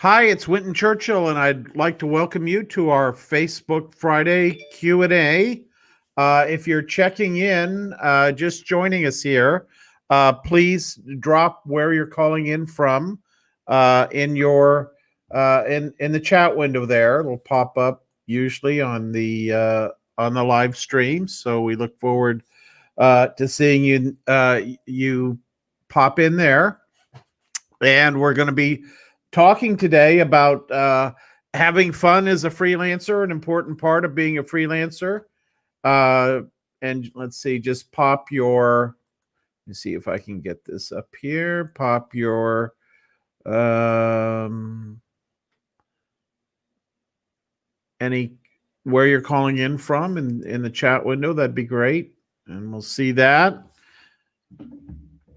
Hi, it's Winton Churchill, and I'd like to welcome you to our Facebook Friday Q&A. If you're checking in, just joining us here, please drop where you're calling in from in your in the chat window there. It'll pop up usually on the live stream. So we look forward to seeing you pop in there. And we're going to be talking today about having fun as a freelancer, an important part of being a freelancer. Uh, and let's see, just pop your, let me see if I can get this up here. Pop your, any, where you're calling in from in the chat window. That'd be great. And we'll see that.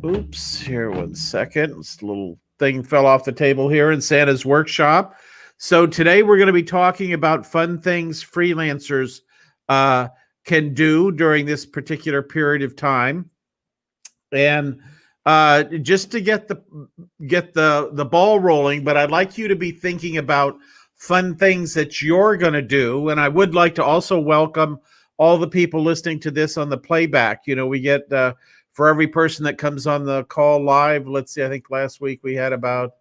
Oops, here, 1 second. This little thing fell off the table here in Santa's workshop. So today we're going to be talking about fun things freelancers can do during this particular period of time. And just to get the ball rolling, but I'd like you to be thinking about fun things that you're going to do. And I would like to also welcome all the people listening to this on the playback. You know, we get for every person that comes on the call live, let's see, I think last week we had about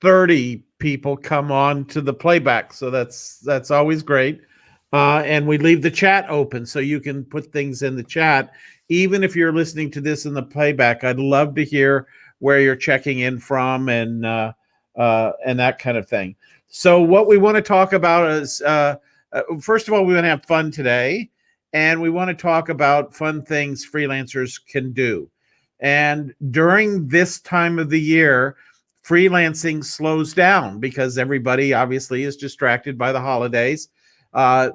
30 people come on to the playback. So that's always great. And we leave the chat open so you can put things in the chat. Even if you're listening to this in the playback, I'd love to hear where you're checking in from and that kind of thing. So what we want to talk about is, first of all, we want to have fun today, and we want to talk about fun things freelancers can do. And during this time of the year, freelancing slows down because everybody obviously is distracted by the holidays.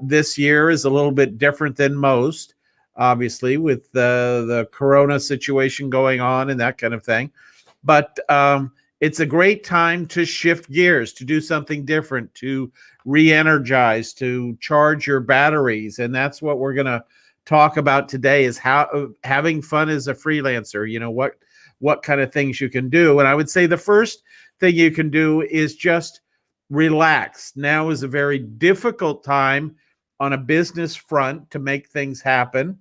This year is a little bit different than most, obviously, with the corona situation going on and that kind of thing. But it's a great time to shift gears, to do something different, to re-energize, to charge your batteries. And that's what we're going to talk about today, is how having fun as a freelancer, you know, what kind of things you can do. And I would say the first thing you can do is just relax. Now is a very difficult time on a business front to make things happen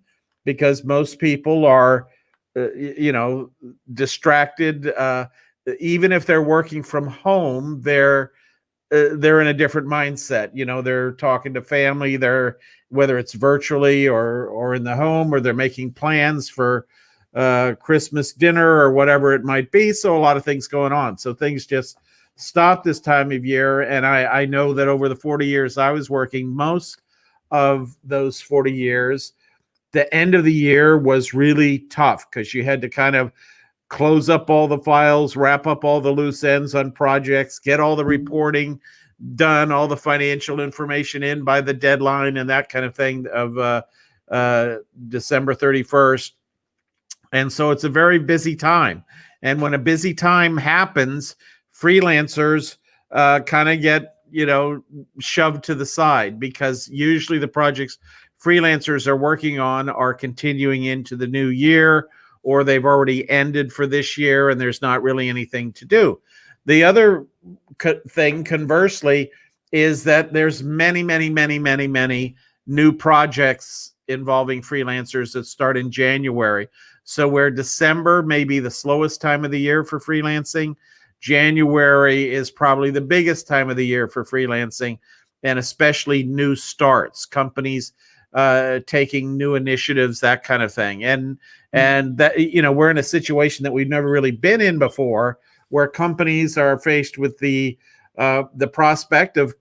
because most people are, distracted. Even if they're working from home, they're in a different mindset. You know, they're talking to family, whether it's virtually or in the home, or they're making plans for Christmas dinner or whatever it might be. So a lot of things going on. So things just stop this time of year. And I know that over the 40 years I was working, most of those 40 years, the end of the year was really tough because you had to kind of close up all the files, wrap up all the loose ends on projects, get all the reporting done, all the financial information in by the deadline and that kind of thing of December 31st. And so it's a very busy time. And when a busy time happens, freelancers kind of get, shoved to the side because usually the projects freelancers are working on are continuing into the new year, or they've already ended for this year and there's not really anything to do. The other thing, conversely, is that there's many new projects involving freelancers that start in January. So where December may be the slowest time of the year for freelancing, January is probably the biggest time of the year for freelancing, and especially new starts, companies taking new initiatives, that kind of thing. And that, we're in a situation that we've never really been in before, where companies are faced with the prospect of,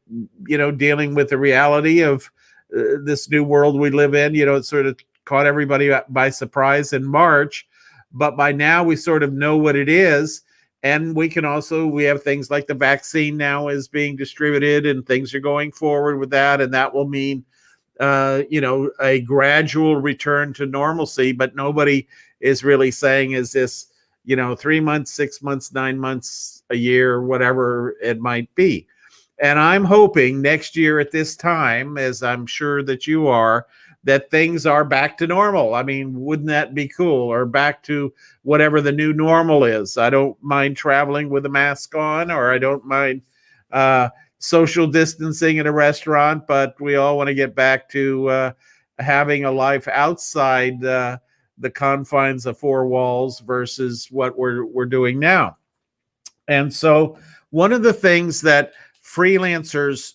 dealing with the reality of this new world we live in. It sort of caught everybody by surprise in March, but by now we sort of know what it is. And we have things like the vaccine now is being distributed and things are going forward with that. And that will mean a gradual return to normalcy, but nobody is really saying, is this, 3 months, 6 months, 9 months, a year, whatever it might be. And I'm hoping next year at this time, as I'm sure that you are, that things are back to normal. I mean, wouldn't that be cool? Or back to whatever the new normal is. I don't mind traveling with a mask on, or I don't mind uh, social distancing in a restaurant, but we all want to get back to having a life outside the confines of four walls versus what we're doing now. And so, one of the things that freelancers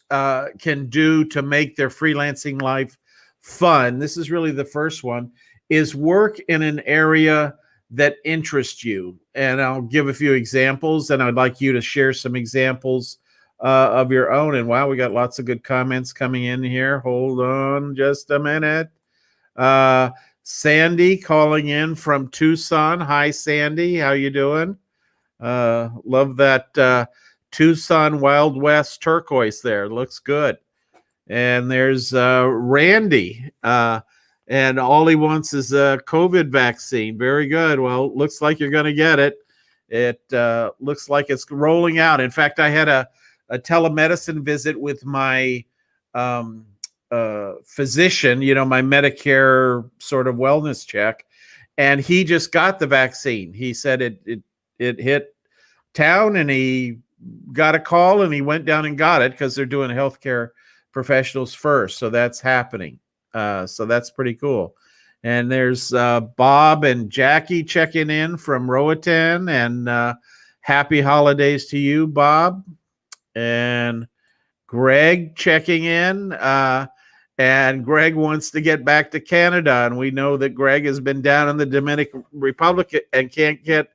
can do to make their freelancing life fun, this is really the first one, is work in an area that interests you. And I'll give a few examples, and I'd like you to share some examples of your own. And wow, we got lots of good comments coming in here. Hold on just a minute. Sandy calling in from Tucson. Hi, Sandy. How you doing? Love that Tucson Wild West turquoise there. Looks good. And there's Randy. And all he wants is a COVID vaccine. Very good. Well, looks like you're going to get it. It looks like it's rolling out. In fact, I had a telemedicine visit with my physician, you know, my Medicare sort of wellness check. And he just got the vaccine. He said it hit town, and he got a call, and he went down and got it because they're doing healthcare professionals first. So that's happening. So that's pretty cool. And there's Bob and Jackie checking in from Roatan, and happy holidays to you, Bob. And Greg checking in. And Greg wants to get back to Canada. And we know that Greg has been down in the Dominican Republic and can't get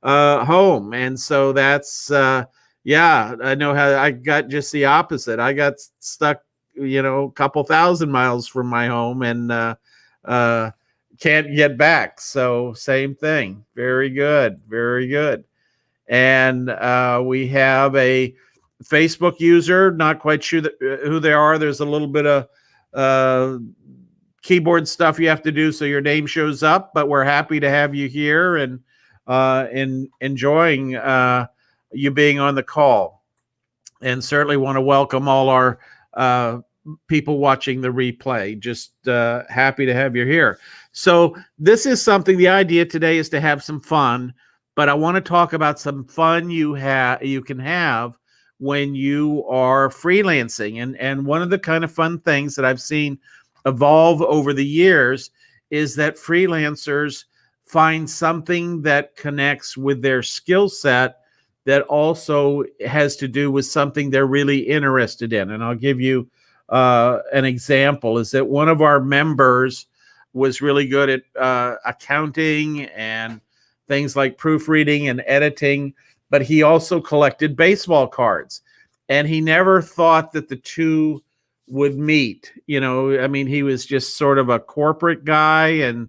home. And so that's, yeah, I know how I got just the opposite. I got stuck, you know, a couple thousand miles from my home, and can't get back. So same thing. Very good. Very good. And we have a Facebook user, not quite sure who they are. There's a little bit of keyboard stuff you have to do so your name shows up, but we're happy to have you here and enjoying you being on the call. And certainly want to welcome all our people watching the replay. Just happy to have you here. So this is something, the idea today is to have some fun, but I want to talk about some fun you can have when you are freelancing. And one of the kind of fun things that I've seen evolve over the years is that freelancers find something that connects with their skill set that also has to do with something they're really interested in. And I'll give you an example, is that one of our members was really good at accounting and things like proofreading and editing, but he also collected baseball cards. And he never thought that the two would meet. You know, I mean, he was just sort of a corporate guy and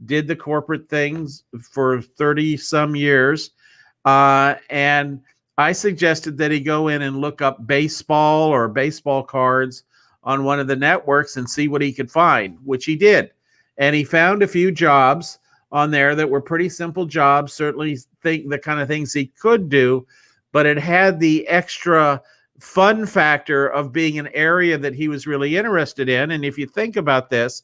did the corporate things for 30 some years. And I suggested that he go in and look up baseball or baseball cards on one of the networks and see what he could find, which he did. And he found a few jobs on there that were pretty simple jobs, certainly think the kind of things he could do, but it had the extra fun factor of being an area that he was really interested in. And if you think about this,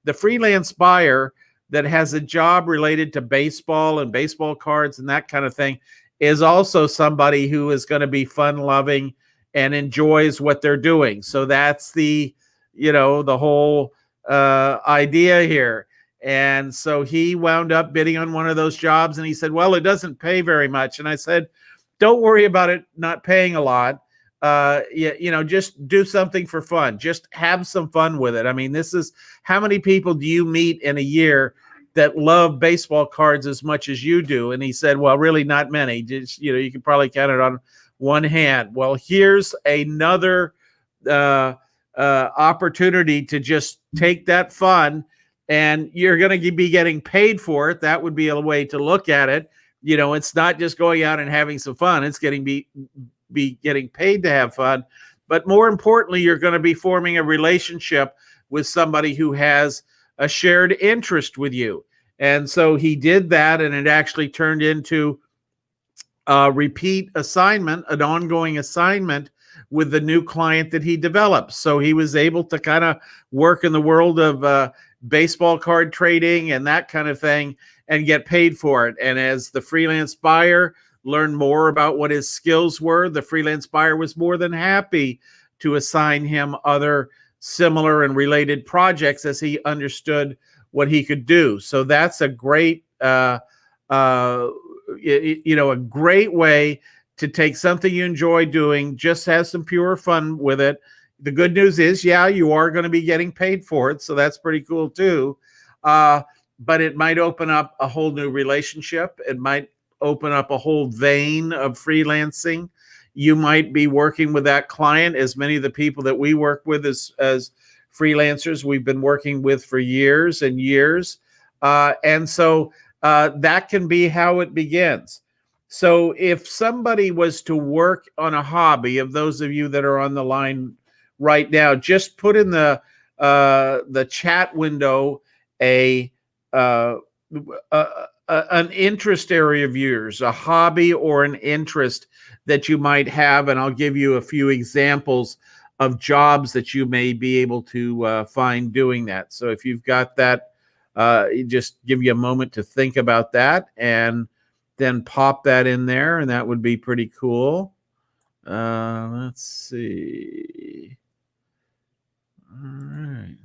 the freelance buyer that has a job related to baseball and baseball cards and that kind of thing is also somebody who is going to be fun loving and enjoys what they're doing. So that's the, you know, the whole idea here. And so he wound up bidding on one of those jobs, and he said, well, it doesn't pay very much. And I said, don't worry about it not paying a lot. You know, just do something for fun. Just have some fun with it. I mean, this is, how many people do you meet in a year that love baseball cards as much as you do? And he said, well, really not many. Just, you know, you can probably count it on one hand. Well, here's another opportunity to just take that fun, and you're going to be getting paid for it. That would be a way to look at it. You know, it's not just going out and having some fun. It's getting be getting paid to have fun. But more importantly, you're going to be forming a relationship with somebody who has a shared interest with you. And so he did that, and it actually turned into a repeat assignment, an ongoing assignment with the new client that he developed. So he was able to kind of work in the world of baseball card trading and that kind of thing and get paid for it. And as the freelance buyer learned more about what his skills were, the freelance buyer was more than happy to assign him other similar and related projects as he understood what he could do. So that's a great, a great way to take something you enjoy doing, just have some pure fun with it. The good news is, yeah, you are going to be getting paid for it. So that's pretty cool too. But it might open up a whole new relationship. It might open up a whole vein of freelancing. You might be working with that client, as many of the people that we work with as freelancers, we've been working with for years and years. And so that can be how it begins. So if somebody was to work on a hobby, of those of you that are on the line right now, just put in the chat window an interest area of yours, a hobby or an interest that you might have, and I'll give you a few examples of jobs that you may be able to find doing that. So if you've got that, just give you a moment to think about that and then pop that in there, and that would be pretty cool. Let's see. All right.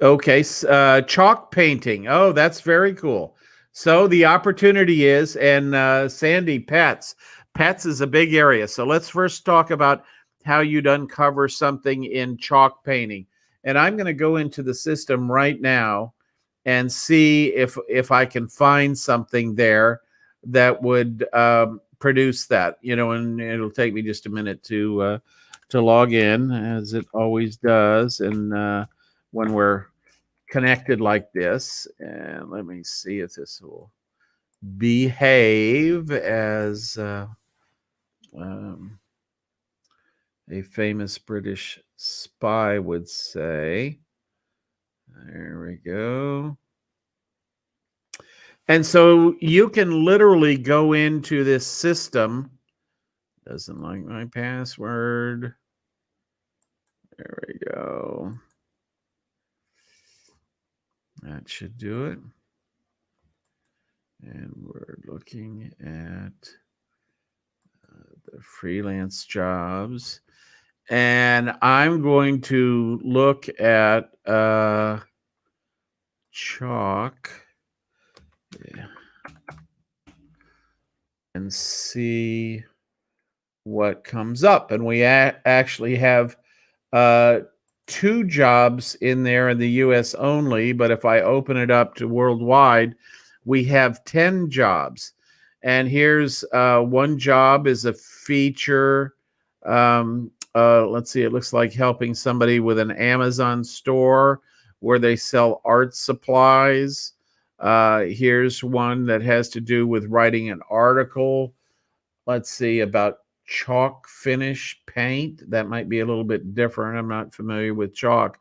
Okay, chalk painting. Oh, that's very cool. So the opportunity is, and Sandy, pets. Pets is a big area. So let's first talk about how you'd uncover something in chalk painting. And I'm going to go into the system right now and see if I can find something there that would produce that. And it'll take me just a minute to log in, as it always does. And when we're connected like this, and let me see if this will behave as a famous British spy would say. There we go. And so you can literally go into this system. Doesn't like my password. There we go. That should do it. And we're looking at the freelance jobs. And I'm going to look at chalk and see what comes up. And we actually have 2 jobs in there in the US only, but if I open it up to worldwide, we have 10 jobs. And here's one job is a feature. Let's see, it looks like helping somebody with an Amazon store where they sell art supplies. Here's one that has to do with writing an article. Let's see, about chalk finish paint. That might be a little bit different. I'm not familiar with chalk.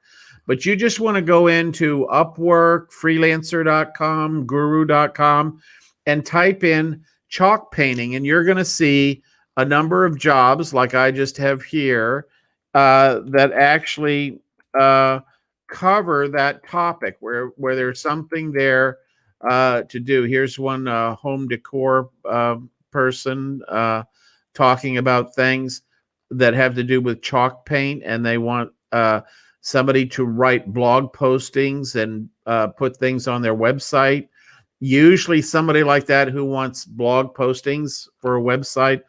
But you just want to go into Upwork, freelancer.com, guru.com, and type in chalk painting, and you're going to see a number of jobs like I just have here that actually cover that topic where there's something there to do. Here's one home decor person talking about things that have to do with chalk paint, and they want somebody to write blog postings and put things on their website. Usually somebody like that who wants blog postings for a website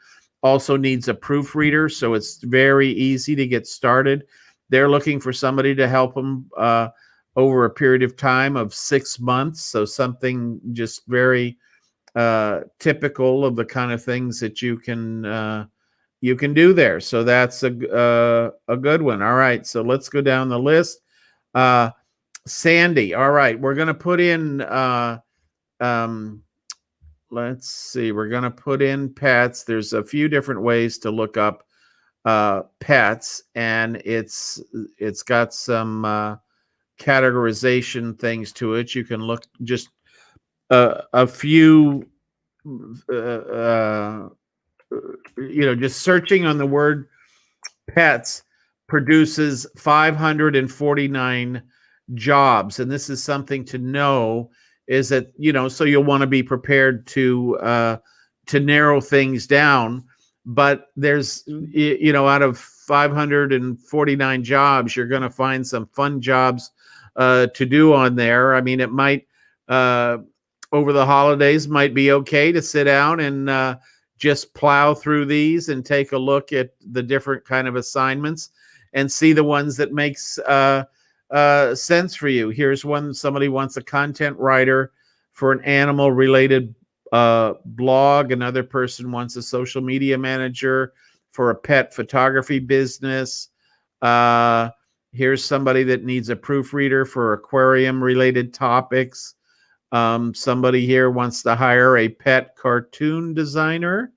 also needs a proofreader, so it's very easy to get started. They're looking for somebody to help them over a period of time of 6 months, so something just very typical of the kind of things that you can do there. So that's a good one. All right, so let's go down the list. Sandy. All right, we're going to put in let's see, we're going to put in pets. There's a few different ways to look up pets, and it's got some categorization things to it. You can just a few, uh, uh, just searching on the word pets produces 549 jobs. And this is something to know, is that, so you'll want to be prepared to narrow things down. But there's, out of 549 jobs, you're going to find some fun jobs to do on there. I mean, it might, over the holidays, might be okay to sit down and just plow through these and take a look at the different kind of assignments and see the ones that makes sense for you. Here's one: somebody wants a content writer for an animal related blog. Another person wants a social media manager for a pet photography business. Here's somebody that needs a proofreader for aquarium related topics. Somebody here wants to hire a pet cartoon designer.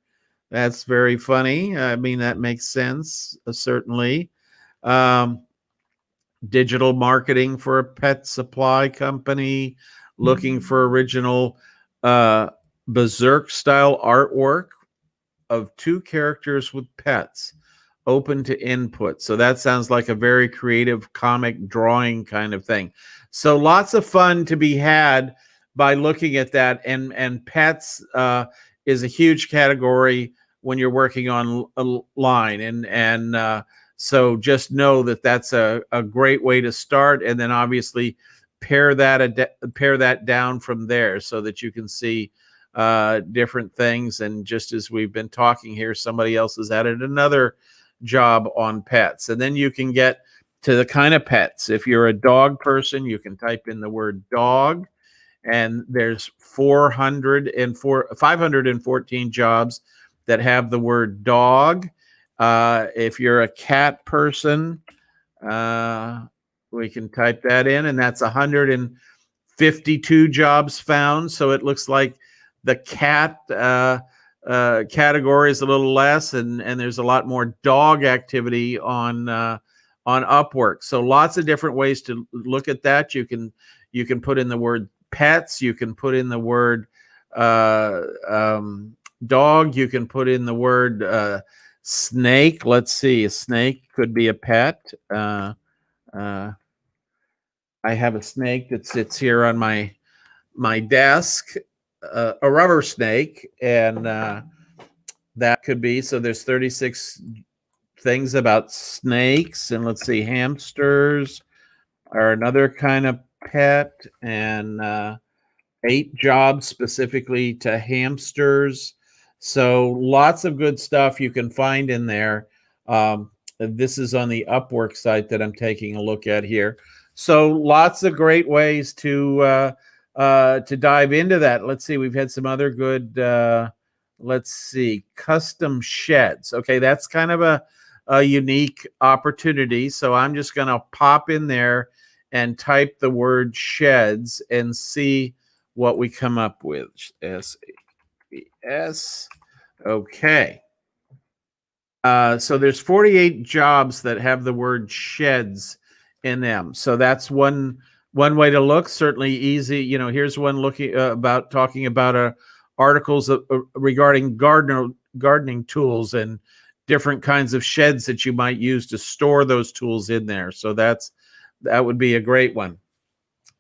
That's very funny. I mean, that makes sense, certainly. Digital marketing for a pet supply company, looking for original berserk style artwork of 2 characters with pets, open to input. So that sounds like a very creative comic drawing kind of thing. So lots of fun to be had by looking at that. And pets is a huge category when you're working online. And so just know that that's a great way to start. And then obviously pare that down from there so that you can see different things. And just as we've been talking here, somebody else has added another job on pets. And then you can get to the kind of pets. If you're a dog person, you can type in the word dog, and there's 514 jobs that have the word dog. If you're a cat person, we can type that in, and that's 152 jobs found. So it looks like the cat category is a little less, and there's a lot more dog activity on Upwork. So lots of different ways to look at that. You can put in the word pets. You can put in the word dog. You can put in the word snake. Let's see. A snake could be a pet. I have a snake that sits here on my desk, a rubber snake, and that could be. So there's 36 things about snakes. And let's see, hamsters are another kind of pet, and 8 jobs specifically to hamsters. So lots of good stuff you can find in there. This is on the Upwork site that I'm taking a look at here. So lots of great ways to dive into that. Let's see, we've had some other good, let's see, custom sheds. Okay, that's kind of a unique opportunity. So I'm just going to pop in there and type the word sheds and see what we come up with. S. Okay. So there's 48 jobs that have the word sheds in them. So that's one way to look. Certainly easy. Here's one looking talking about articles regarding gardening tools and different kinds of sheds that you might use to store those tools in there. So that would be a great one.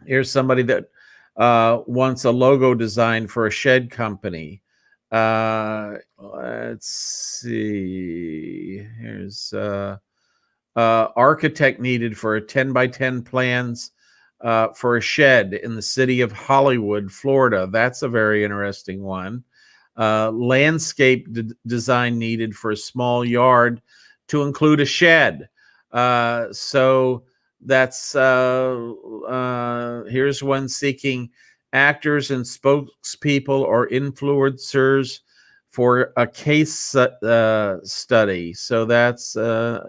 Here's somebody that wants a logo design for a shed company. Let's see. Here's architect needed for a 10x10 plans for a shed in the city of Hollywood, Florida. That's a very interesting one. Landscape design needed for a small yard to include a shed. So that's here's one seeking actors and spokespeople or influencers for a case study. So that's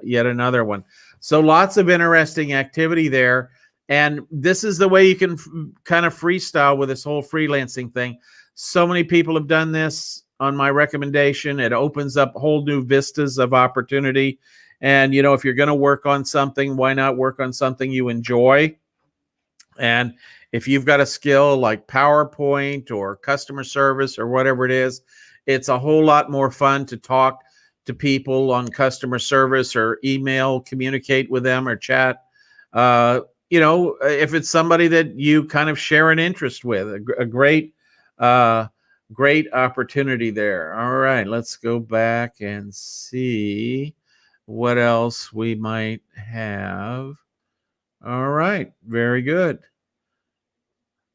yet another one. So lots of interesting activity there. And this is the way you can kind of freestyle with this whole freelancing thing. So many people have done this on my recommendation. It opens up whole new vistas of opportunity. And, if you're going to work on something, why not work on something you enjoy? And if you've got a skill like PowerPoint or customer service or whatever it is, it's a whole lot more fun to talk to people on customer service or email, communicate with them or chat. Uh, if it's somebody that you kind of share an interest with, a great, great opportunity there. All right, let's go back and see what else we might have. All right, very good.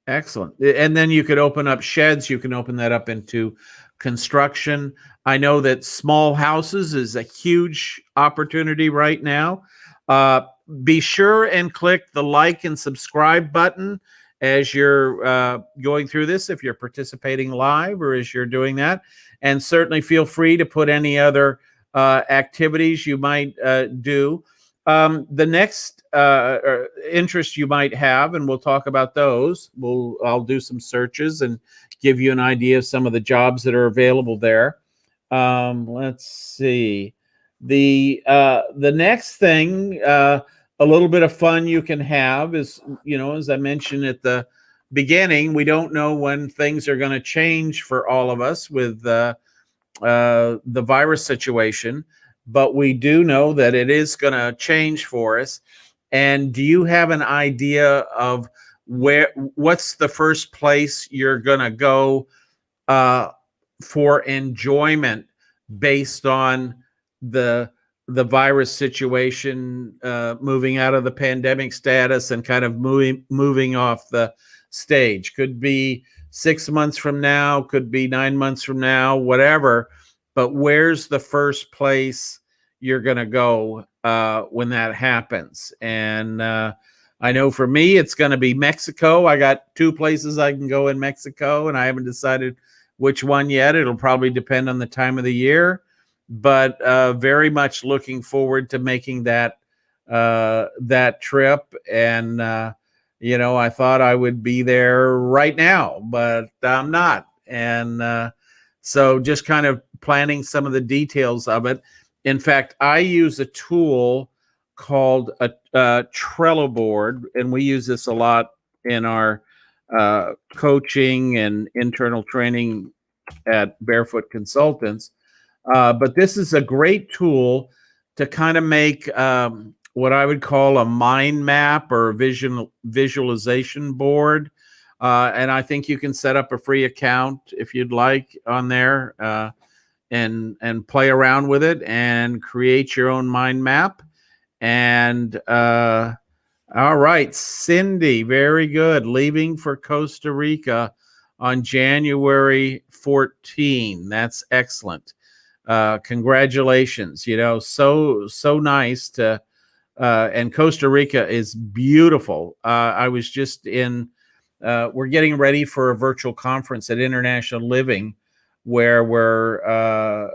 Excellent. And then you could open up sheds. You can open that up into construction. I know that small houses is a huge opportunity right now. Uh, be sure and click the like and subscribe button as you're going through this, if you're participating live or as you're doing that. And certainly feel free to put any other activities you might do. The next interest you might have, and we'll talk about those. I'll do some searches and give you an idea of some of the jobs that are available there. Let's see. The next thing, a little bit of fun you can have is, as I mentioned at the beginning, we don't know when things are going to change for all of us with the virus situation, but we do know that it is going to change for us. And do you have an idea of what's the first place you're going to go for enjoyment based on the virus situation, moving out of the pandemic status and kind of moving off the stage? Could be 6 months from now, could be 9 months from now, whatever. But where's the first place you're going to go when that happens? And I know for me, it's going to be Mexico. I got 2 places I can go in Mexico, and I haven't decided which one yet. It'll probably depend on the time of the year, but very much looking forward to making that trip. And I thought I would be there right now, but I'm not. And so just kind of planning some of the details of it. In fact, I use a tool called a Trello board, and we use this a lot in our coaching and internal training at Barefoot Consultants. But this is a great tool to kind of make what I would call a mind map or a visualization board. And I think you can set up a free account if you'd like on there and play around with it and create your own mind map. And all right, Cindy, very good. Leaving for Costa Rica on January 14. That's excellent. Congratulations. So nice to and Costa Rica is beautiful. I was just we're getting ready for a virtual conference at International Living where we're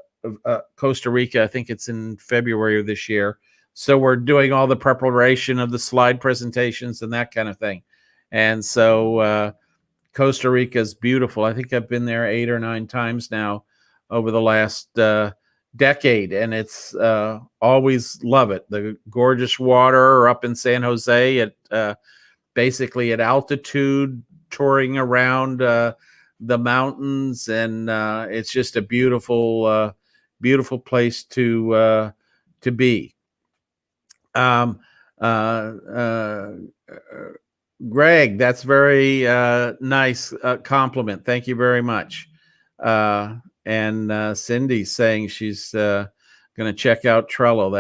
Costa Rica. I think it's in February of this year. So we're doing all the preparation of the slide presentations and that kind of thing. And so Costa Rica is beautiful. I think I've been there 8 or 9 times now over the last decade, and it's always love it. The gorgeous water up in San Jose at basically at altitude, touring around the mountains, and it's just a beautiful, beautiful place to be. Greg, that's very nice compliment. Thank you very much. And Cindy's saying she's going to check out Trello.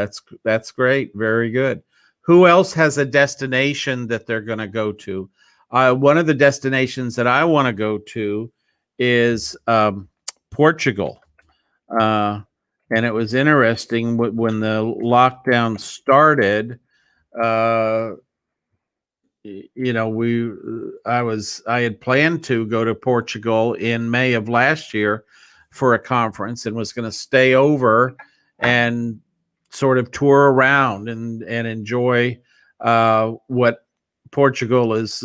That's great. Very good. Who else has a destination that they're going to go to? One of the destinations that I want to go to is Portugal. And it was interesting when the lockdown started. I had planned to go to Portugal in May of last year for a conference and was going to stay over and sort of tour around and enjoy what Portugal is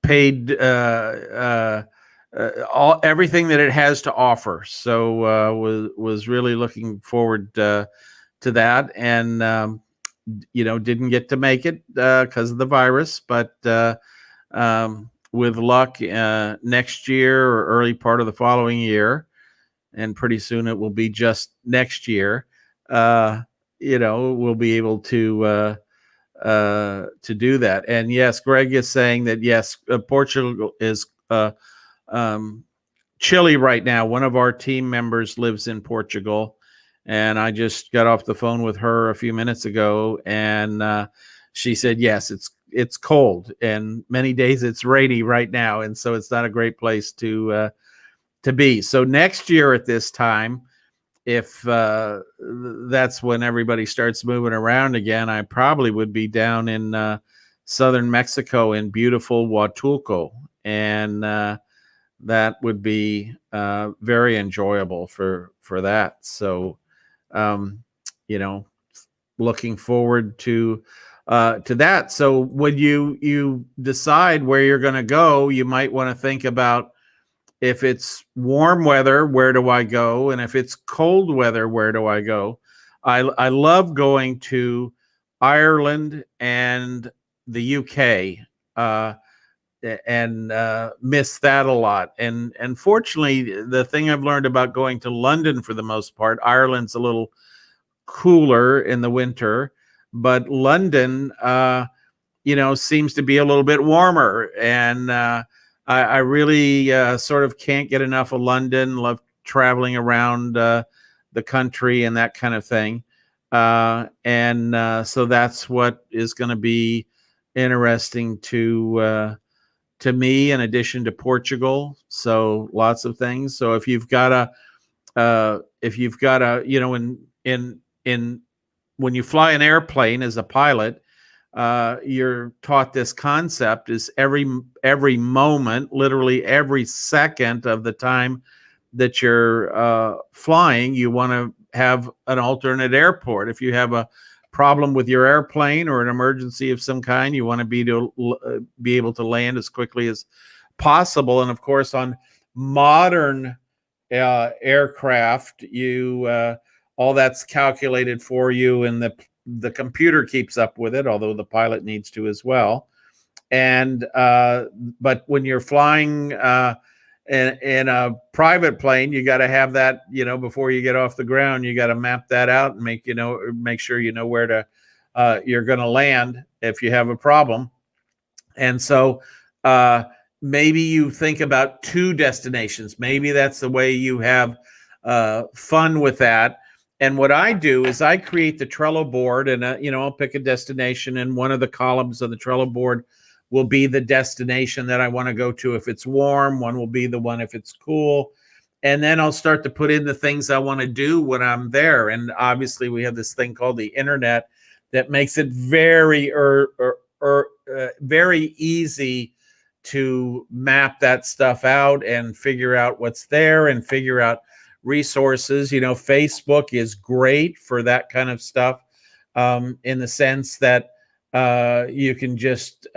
paid everything that it has to offer. So was really looking forward to that. And didn't get to make it because of the virus, but with luck, next year or early part of the following year, and pretty soon it will be just next year. We'll be able to do that. And yes, Greg is saying that yes, Portugal is um, chilly right now. One of our team members lives in Portugal, and I just got off the phone with her a few minutes ago, and she said yes, it's cold, and many days it's rainy right now, and so it's not a great place to be. So next year at this time, if that's when everybody starts moving around again, I probably would be down in southern Mexico in beautiful Huatulco, and that would be very enjoyable for that. So, looking forward to that. So when you decide where you're going to go, you might want to think about, if it's warm weather, where do I go? And if it's cold weather, where do I go? I love going to Ireland and the UK, and miss that a lot. And fortunately, the thing I've learned about going to London, for the most part, Ireland's a little cooler in the winter, but London, seems to be a little bit warmer. And I really sort of can't get enough of London. Love traveling around the country and that kind of thing. So that's what is going to be interesting to me, in addition to Portugal. So lots of things. So if you've got a, in when you fly an airplane as a pilot, you're taught this concept is every moment, literally every second of the time that you're flying, you want to have an alternate airport. If you have a problem with your airplane or an emergency of some kind, you want to be able to land as quickly as possible. And of course, on modern aircraft, all that's calculated for you, and the computer keeps up with it, although the pilot needs to as well. And but when you're flying in a private plane, you got to have that, before you get off the ground, you got to map that out and make sure you know where to you're going to land if you have a problem. And so maybe you think about 2 destinations. Maybe that's the way you have fun with that. And what I do is I create the Trello board, and I'll pick a destination, and one of the columns of the Trello board will be the destination that I want to go to if it's warm. One will be the one if it's cool. And then I'll start to put in the things I want to do when I'm there. And obviously we have this thing called the internet that makes it very very easy to map that stuff out and figure out what's there and figure out resources. Facebook is great for that kind of stuff, in the sense that you can just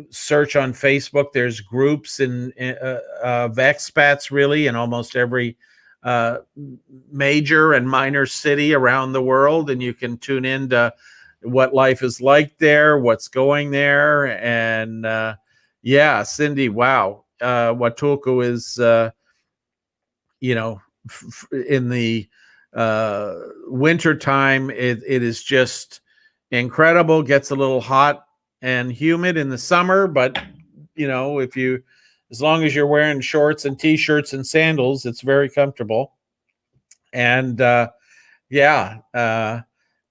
search on Facebook. There's groups of expats really in almost every major and minor city around the world, and you can tune into what life is like there, what's going there. And Cindy, wow, Huatulco is in the winter time, it is just incredible. Gets a little hot and humid in the summer, but as long as you're wearing shorts and t-shirts and sandals, it's very comfortable. And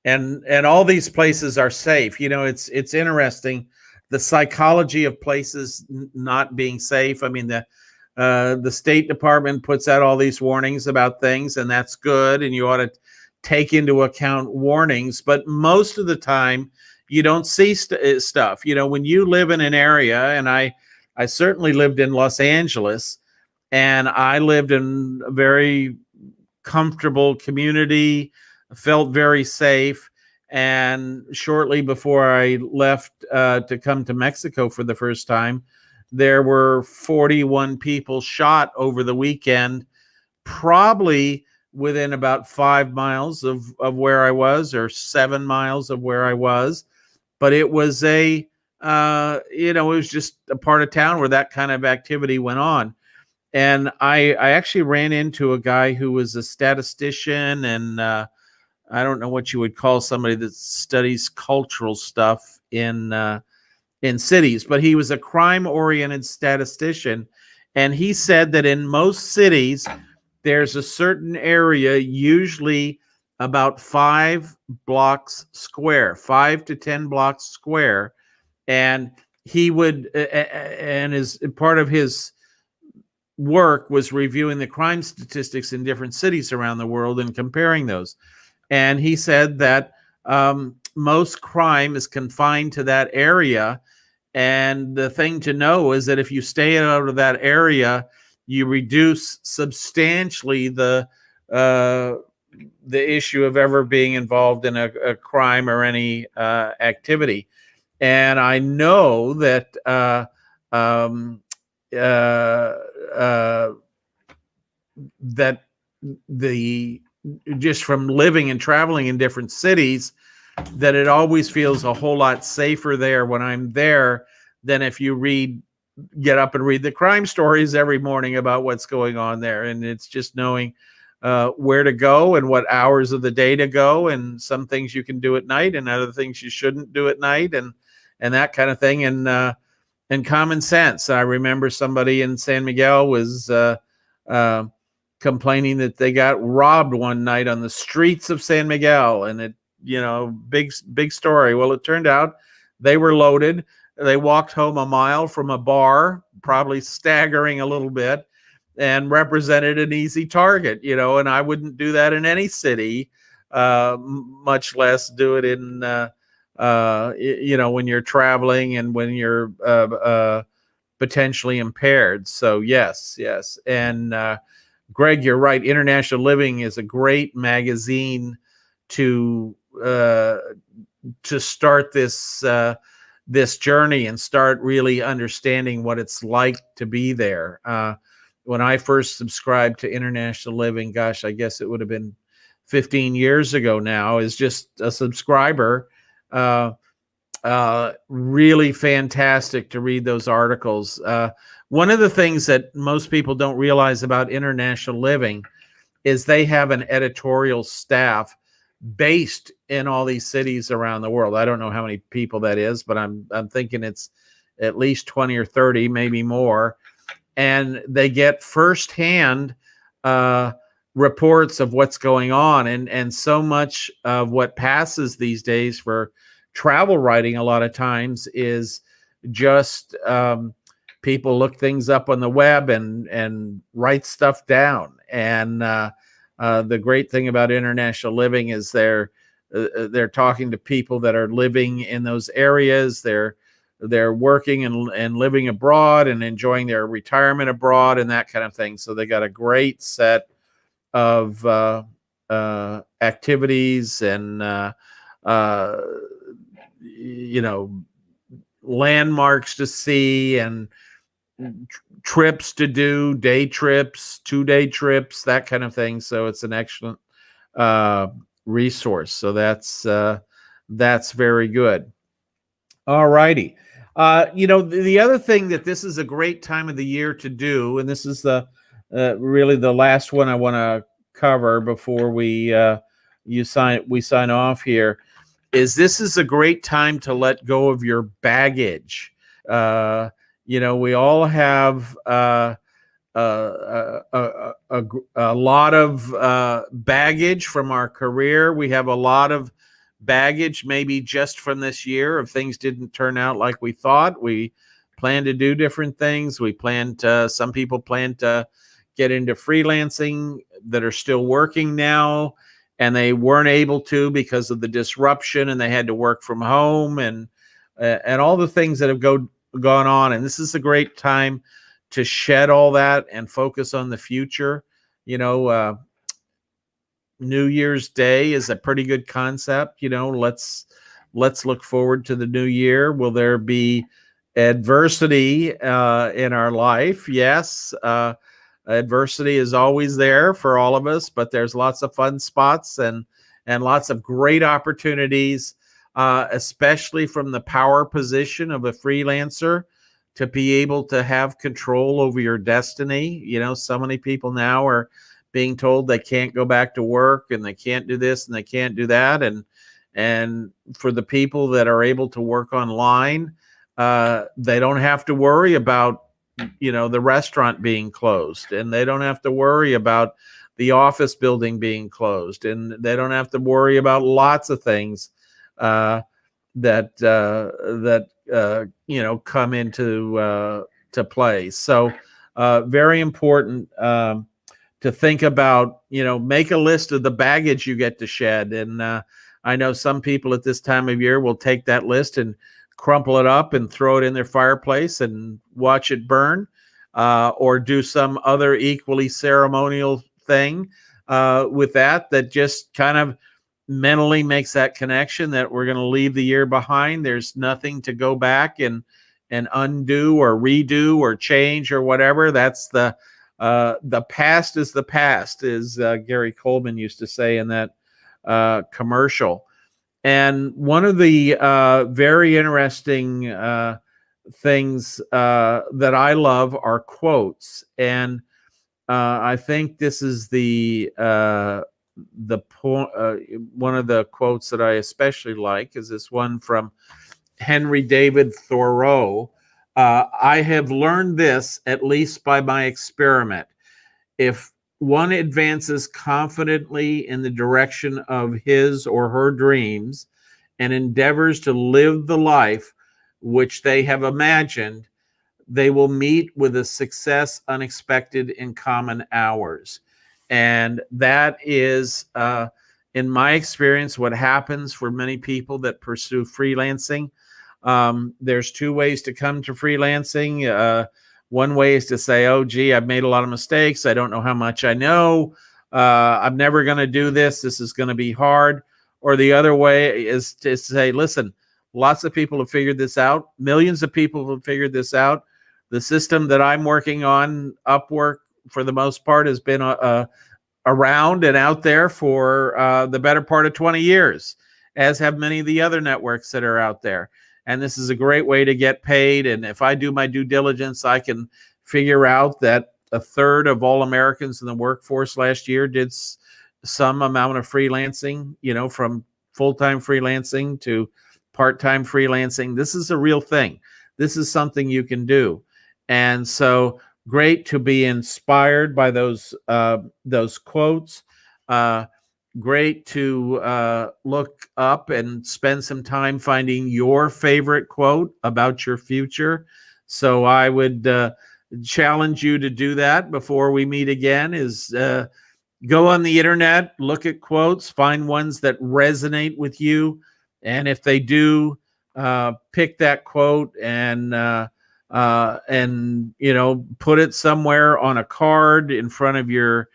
and all these places are safe. It's interesting, the psychology of places not being safe. I mean, the State Department puts out all these warnings about things, and that's good, and you ought to take into account warnings. But most of the time, you don't see stuff. When you live in an area, and I certainly lived in Los Angeles, and I lived in a very comfortable community, felt very safe. And shortly before I left to come to Mexico for the first time, there were 41 people shot over the weekend, probably within about 5 miles of where I was, or 7 miles of where I was. But it was it was just a part of town where that kind of activity went on. And I actually ran into a guy who was a statistician, and I don't know what you would call somebody that studies cultural stuff in cities, but he was a crime-oriented statistician, and he said that in most cities there's a certain area, usually about 5 blocks square, 5 to 10 blocks square, and he would and as part of his work was reviewing the crime statistics in different cities around the world and comparing those. And he said that most crime is confined to that area. And the thing to know is that if you stay out of that area, you reduce substantially the issue of ever being involved in a crime or any activity. And I know that that just from living and traveling in different cities, that it always feels a whole lot safer there when I'm there than if you get up and read the crime stories every morning about what's going on there. And it's just knowing where to go and what hours of the day to go, and some things you can do at night and other things you shouldn't do at night, and that kind of thing. And common sense. I remember somebody in San Miguel was complaining that they got robbed one night on the streets of San Miguel, and it, big story. Well, it turned out they were loaded. They walked home a mile from a bar, probably staggering a little bit, and represented an easy target, and I wouldn't do that in any city, much less do it in, when you're traveling and when you're potentially impaired. So yes. And Greg, you're right. International Living is a great magazine to start this journey and start really understanding what it's like to be there. When I first subscribed to International Living, gosh, I guess it would have been 15 years ago now, as just a subscriber. Really fantastic to read those articles. One of the things that most people don't realize about International Living is they have an editorial staff based in all these cities around the world. I don't know how many people that is, but I'm thinking it's at least 20 or 30, maybe more. And they get firsthand reports of what's going on. And so much of what passes these days for travel writing a lot of times is just people look things up on the web and write stuff down. And the great thing about International Living is they're talking to people that are living in those areas. They're working and living abroad and enjoying their retirement abroad and that kind of thing. So they got a great set of activities and landmarks to see and trips to do, day trips, 2-day trips, that kind of thing. So it's an excellent resource. So that's very good. All righty. The other thing that this is a great time of the year to do, and this is the really the last one I want to cover before we sign off here, is this is a great time to let go of your baggage. We all have a lot of baggage from our career. We have a lot of baggage, maybe just from this year, if things didn't turn out like we thought. We plan to do different things. Some people plan to get into freelancing that are still working now, and they weren't able to because of the disruption, and they had to work from home and all the things that have gone on. And this is a great time to shed all that and focus on the future. New Year's Day is a pretty good concept. Let's look forward to the new year. Will there be adversity in our life? Yes. Adversity is always there for all of us, but there's lots of fun spots and lots of great opportunities, especially from the power position of a freelancer, to be able to have control over your destiny. So many people now are being told they can't go back to work and they can't do this and they can't do that. And for the people that are able to work online, they don't have to worry about, the restaurant being closed, and they don't have to worry about the office building being closed, and they don't have to worry about lots of things that come into to play. So very important to think about. Make a list of the baggage you get to shed, and I know some people at this time of year will take that list and crumple it up and throw it in their fireplace and watch it burn, or do some other equally ceremonial thing with that just kind of mentally makes that connection that we're going to leave the year behind. There's nothing to go back and undo or redo or change or whatever. That's the past is the past, as Gary Coleman used to say in that commercial. And one of the very interesting things that I love are quotes. And I think this is the point. One of the quotes that I especially like is this one from Henry David Thoreau. I have learned this, at least by my experiment. If one advances confidently in the direction of his or her dreams and endeavors to live the life which they have imagined, they will meet with a success unexpected in common hours. And that is, in my experience, what happens for many people that pursue freelancing. There's two ways to come to freelancing. One way is to say, oh, gee, I've made a lot of mistakes. I don't know how much I know. I'm never going to do this. This is going to be hard. Or the other way is to say, listen, lots of people have figured this out. Millions of people have figured this out. The system that I'm working on, Upwork, for the most part, has been around and out there for the better part of 20 years, as have many of the other networks that are out there. And this is a great way to get paid. And if I do my due diligence, I can figure out that a third of all Americans in the workforce last year did some amount of freelancing, from full-time freelancing to part-time freelancing. This is a real thing. This is something you can do. And so great to be inspired by those quotes. Great to look up and spend some time finding your favorite quote about your future. So I would challenge you to do that before we meet again, is go on the internet, look at quotes, find ones that resonate with you. And if they do, pick that quote and put it somewhere on a card in front of your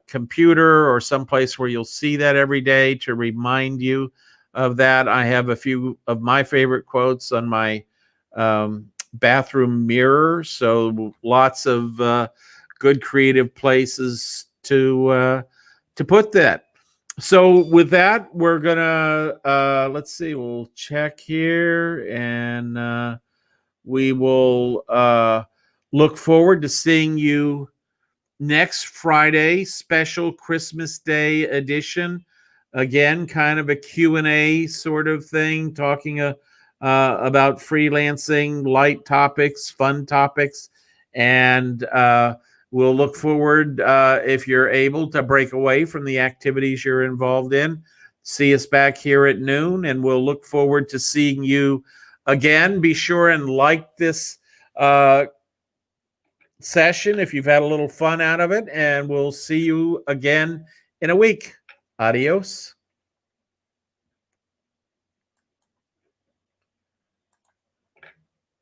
computer or someplace where you'll see that every day to remind you of that. I have a few of my favorite quotes on my bathroom mirror, so lots of good creative places to put that. So with that, we're gonna let's see, we'll check here, and we will look forward to seeing you next Friday, special Christmas Day edition. Again, kind of a Q&A sort of thing, talking about freelancing, light topics, fun topics. And we'll look forward, if you're able to break away from the activities you're involved in. See us back here at noon, and we'll look forward to seeing you again. Be sure and like this session if you've had a little fun out of it, and we'll see you again in a week. Adios.